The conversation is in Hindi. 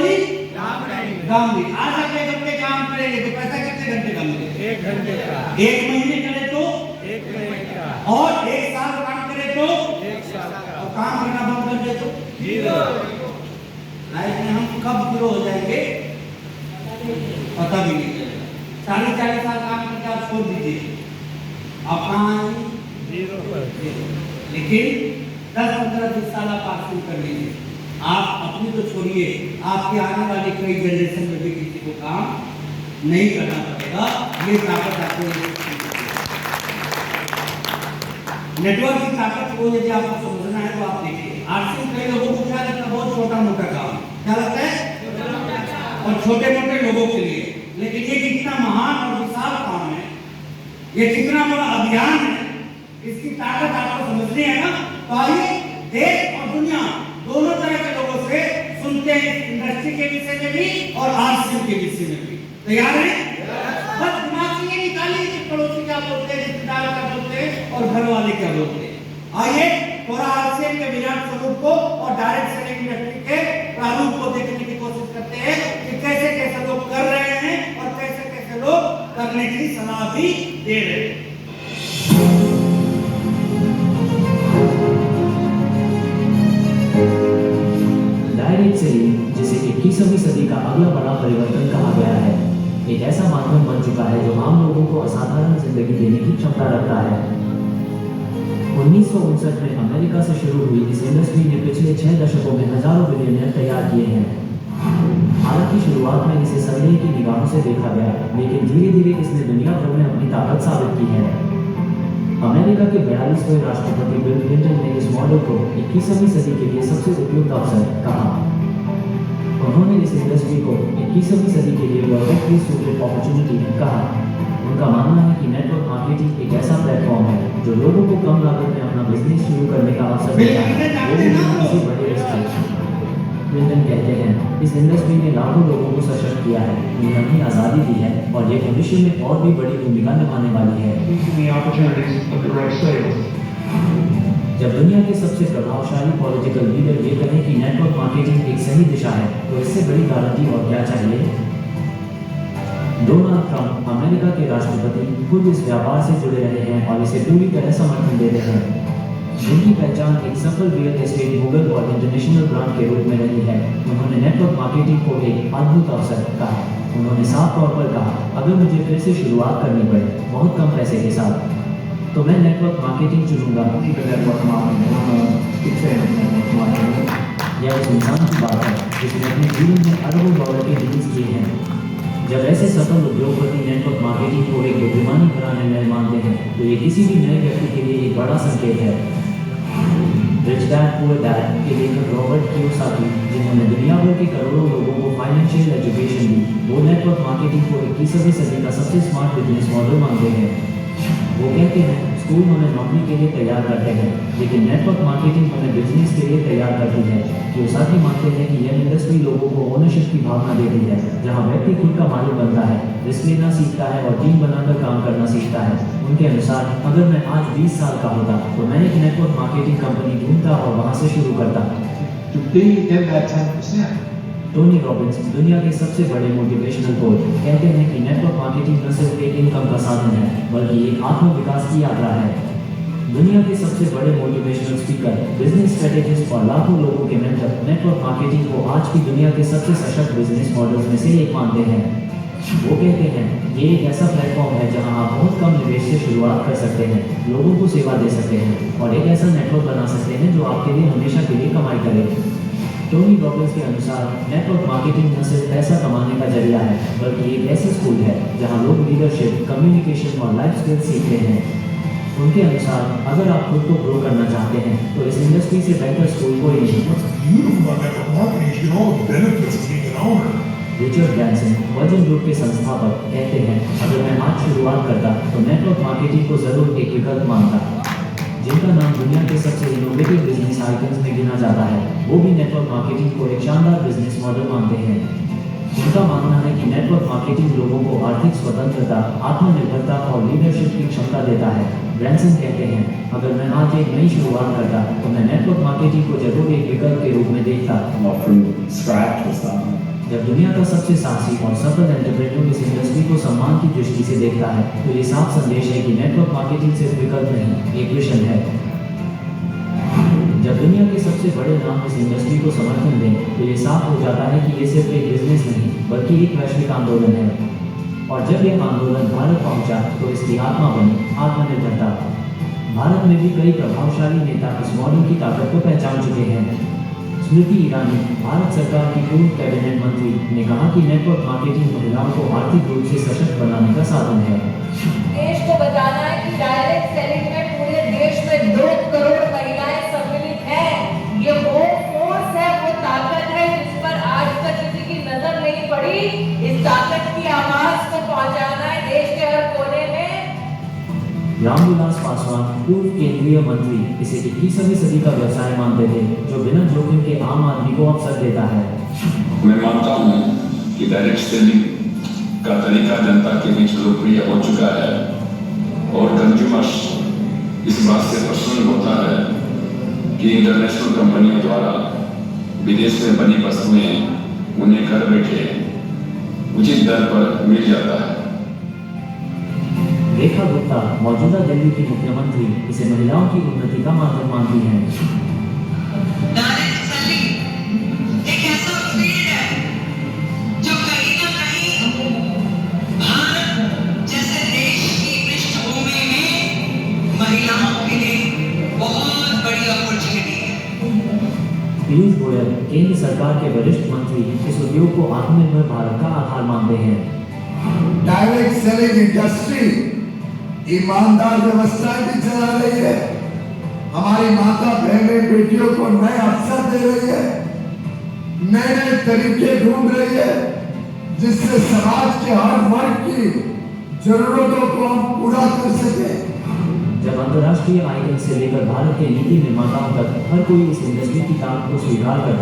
वही दाम रहेंगे। दाम भी। आज आप 1 घंटे काम करेंगे तो पैसा कितने घंटे का मिलेगा? 1 घंटे का, 1 महीने करे तो 1 महीने का, और 1 साल काम करे तो 1 साल का, और काम करना बंद कर दे तो 0। लाइफ में हम कब जीरो हो जाएंगे पता भी नहीं चलेगा। 40 साल काम करके आप छोड़ दीजिए, आप कहाँ आएंगे? 0 पर। लेकिन 10-15-20 साल आप पासिंग कर लीजिए, आप अपनी तो छोड़िए, आपके आने वाली कई जनरेशन में भी किसी को काम नहीं करना पड़ेगा। ये ताकत आपको नेटवर्क की ताकत को यदि आपको समझना है तो आप देखिए। आरसी कई लोगों को क्या लगता है बहुत छोटा मोटा काम, क्या लगता है और छोटे मोटे लोगों के लिए, लेकिन ये कितना महान और विशाल काम है, ये कितना बड़ा अभियान है, इसकी ताकत आपको समझनी है ना। तो आइए देश और दुनिया दोनों तरह के लोगों से सुनते हैं, इंडस्ट्री के विषय में भी और आरसीएम के विषय में भी। तैयार है? बस दिमाग से ये निकालिए कि पड़ोसी क्या बोलते हैं, रिश्तेदार क्या बोलते हैं और घर वाले क्या बोलते हैं। आइए थोड़ा आरसीएम के विराट स्वरूप को और डायरेक्ट सेलिंग इंडस्ट्री के प्रारूप को देखने की कोशिश करते हैं कि कैसे कैसे लोग कर रहे हैं और कैसे कैसे लोग करने की सलाह भी दे रहे हैं। डायरेक्ट सेलिंग, जिसे 21वीं सदी का अगला बड़ा परिवर्तन कहा गया है, एक ऐसा माध्यम बन चुका है जो आम लोगों को असाधारण जिंदगी देने की क्षमता रखता है। 1959 में अमेरिका से शुरू हुई इस इंडस्ट्री ने पिछले 6 दशकों में हजारों बिलियनियर तैयार किए हैं। हालांकि शुरुआत में इसे संदेह की निगाहों से देखा गया, लेकिन धीरे धीरे इसने दुनिया भर में अपनी ताकत साबित की है। अमेरिका के 42वें राष्ट्रपति बिल क्लिंटन ने इस मॉडल को 21वीं सदी के लिए सबसे उपयुक्त अवसर कहा। उन्होंने इस इंडस्ट्री को 21वीं सदी के लिए परफेक्टली सूटेड अपॉर्चुनिटी कहा। उनका मानना है कि नेटवर्क मार्केटिंग एक ऐसा प्लेटफॉर्म है जो लोगों को कम लागत में अपना बिजनेस शुरू करने का अवसर देता है, वो भी किसी बड़े स्टेज। क्लिंटन कहते हैं, इस इंडस्ट्री ने लाखों लोगों को सशक्त किया है, उन्हें अपनी आज़ादी दी है और ये भविष्य में और भी बड़ी भूमिका निभाने वाली है। जब दुनिया के सबसे प्रभावशाली पॉलिटिकल लीडर ये कहें कि नेटवर्क मार्केटिंग एक सही दिशा है, तो इससे बड़ी गारंटी और क्या चाहिए। डोनाल्ड ट्रंप, अमेरिका के राष्ट्रपति, खुद इस व्यापार से जुड़े रहे हैं और इसे पूरी तरह समर्थन दे रहे हैं। उनकी पहचान एक सफल रियल एस्टेट गूगल और इंटरनेशनल ब्रांड के रूप में रही है। उन्होंने नेटवर्क मार्केटिंग को एक अद्भुत अवसर कहा। उन्होंने साफ तौर पर कहा, अगर मुझे फिर से शुरुआत करनी पड़े बहुत कम पैसे के साथ, तो मैं नेटवर्क मार्केटिंग चुनूंगा। यह उस इंसान की बात है जिसने अपने जीवन में अरबों डॉलर के डील्स किए हैं। जब ऐसे सफल उद्योगपति नेटवर्क मार्केटिंग को एक बुद्धिमानी भरा निर्णय मानते हैं, तो ये किसी भी नए व्यक्ति के लिए एक बड़ा संकेत है। रिच डैड पुअर डैड के लेखक रॉबर्ट कियोसाकी, जिन्होंने दुनिया भर के करोड़ों लोगों को फाइनेंशियल एजुकेशन दी, वो नेटवर्क मार्केटिंग को 21वीं सदी का सबसे स्मार्ट बिजनेस मॉडल मानते हैं। वो कहते हैं, स्कूल हमें नौकरी के लिए तैयार करते हैं, लेकिन नेटवर्क मार्केटिंग हमें बिजनेस के लिए तैयार करती है। कियोसाकी मानते हैं कि यह इंडस्ट्री लोगों को ओनरशिप की भावना देती है, जहां व्यक्ति खुद का मालिक बनता है, रिस्क लेना सीखता है और टीम बनाकर काम करना सीखता है। उनके अनुसार, अगर मैं आज 20 साल का होता तो मैं एक नेटवर्क मार्केटिंग कंपनी ढूंढता और वहां से शुरू करता। टोनी रॉबिन्स, दुनिया के सबसे बड़े मोटिवेशनल कोच, कहते हैं कि नेटवर्क मार्केटिंग न सिर्फ एक इनकम का साधन है, बल्कि एक आत्म विकास की यात्रा है। दुनिया के सबसे बड़े मोटिवेशनल स्पीकर, बिजनेस स्ट्रेटेजिस्ट और लाखों लोगों के मेंटर नेटवर्क मार्केटिंग को आज की दुनिया के सबसे सशक्त बिजनेस मॉडल्स में से एक मानते हैं। वो कहते हैं, ये एक ऐसा प्लेटफॉर्म है जहां आप बहुत कम निवेश से शुरुआत कर सकते हैं, लोगों को सेवा दे सकते हैं और एक ऐसा नेटवर्क बना सकते हैं जो आपके लिए हमेशा के लिए कमाई करे। टोनी रॉबिन्स के अनुसार, नेटवर्क मार्केटिंग न सिर्फ पैसा कमाने का जरिया है, बल्कि एक ऐसी स्कूल है जहां लोग लीडरशिप, कम्युनिकेशन और लाइफ स्किल्स सीखते हैं। उनके अनुसार, अगर आप खुद को ग्रो करना चाहते हैं, तो इस इंडस्ट्री से बेहतर स्कूल कोई नहीं। रिचर्ड ब्रैंसन, वर्जिन ग्रुप के संस्थापक, कहते हैं, अगर मैं आज शुरुआत करता तो नेटवर्क मार्केटिंग को जरूर एक विकल्प मानता। जिनका नाम दुनिया के सबसे इनोवेटिव बिजनेस आइकन्स में गिना जाता है, वो भी नेटवर्क मार्केटिंग को एक शानदार बिजनेस मॉडल मानते हैं। उनका मानना है कि नेटवर्क मार्केटिंग लोगों को आर्थिक स्वतंत्रता, आत्मनिर्भरता और लीडरशिप की क्षमता देता है। ब्रैंसन कहते हैं, अगर मैं आज एक नई शुरुआत करता तो मैं नेटवर्क मार्केटिंग को जरूर एक विकल्प के रूप में देखता। दुनिया का सबसे साहसी और सफल एंटरप्रेन्योर इस इंडस्ट्री को सम्मान की दृष्टि से देखता है तो ये साफ संदेश है कि नेटवर्क मार्केटिंग सिर्फ विकल्प नहीं, एक मिशन है। जब दुनिया के सबसे बड़े नाम इस इंडस्ट्री को समर्थन दें तो ये साफ हो जाता है कि ये सिर्फ एक बिजनेस नहीं बल्कि एक वैश्विक आंदोलन है। और जब यह आंदोलन भारत पहुंचा तो इसकी आत्मा बनी आत्मनिर्भरता। भारत में भी कई प्रभावशाली नेता इस मॉडल की ताकत को पहचान चुके हैं। स्मृति ईरानी, भारत सरकार की पूर्व कैबिनेट मंत्री, ने कहा कि नेटवर्क मार्केटिंग महिलाओं को आर्थिक रूप से सशक्त बनाने का साधन है। देश को बताना है कि डायरेक्ट सेलिंग में पूरे देश में 2 करोड़ महिलाएं सम्मिलित हैं। ये वो फोर्स है, वो ताकत है जिस पर आज तक किसी की नजर नहीं पड़ी। इस ताकत की आवाज को पहुंचाना है देश के हर कोने में। रामविलास पासवान, पूर्व केंद्रीय मंत्री, इसे 21वीं सदी का व्यवसाय मानते थे जो बिना जोखिम के आम आदमी को अवसर देता है। मैं मानता हूं कि डायरेक्ट सेलिंग का तरीका जनता के बीच लोकप्रिय हो चुका है और कंज्यूमर्स इस बात से प्रसन्न होता है कि इंटरनेशनल कंपनियों द्वारा विदेश में बनी वस्तुएं उन्हें घर बैठे उचित दर पर मिल जाता है। रेखा गुप्ता, मौजूदा दिल्ली की मुख्यमंत्री, इसे महिलाओं की उन्नति का माध्यम मानती हैं। डायरेक्ट सेलिंग एक ऐसा फील्ड है जो कहीं ना कहीं भारत जैसे देश की पृष्ठभूमि में महिलाओं के लिए बहुत बड़ी अपॉर्चुनिटी है। पीयूष गोयल, केंद्र सरकार के वरिष्ठ मंत्री, इस उद्योग को आत्मनिर्भर भारत का आधार मानते हैं। डायरेक्ट सेलिंग इंडस्ट्री ईमानदार व्यवस्थाएं भी चला रही है, हमारी माता बहनें बेटियों को नए अवसर दे रही है, नए नए तरीके ढूंढ रही है जिससे समाज के हर वर्ग की जरूरतों को हम पूरा कर सके। जब अंतर्राष्ट्रीय आयोजन से लेकर भारत के नीति निर्माताओं तक हर कोई इस इंडस्ट्री की ताकत को स्वीकार करता है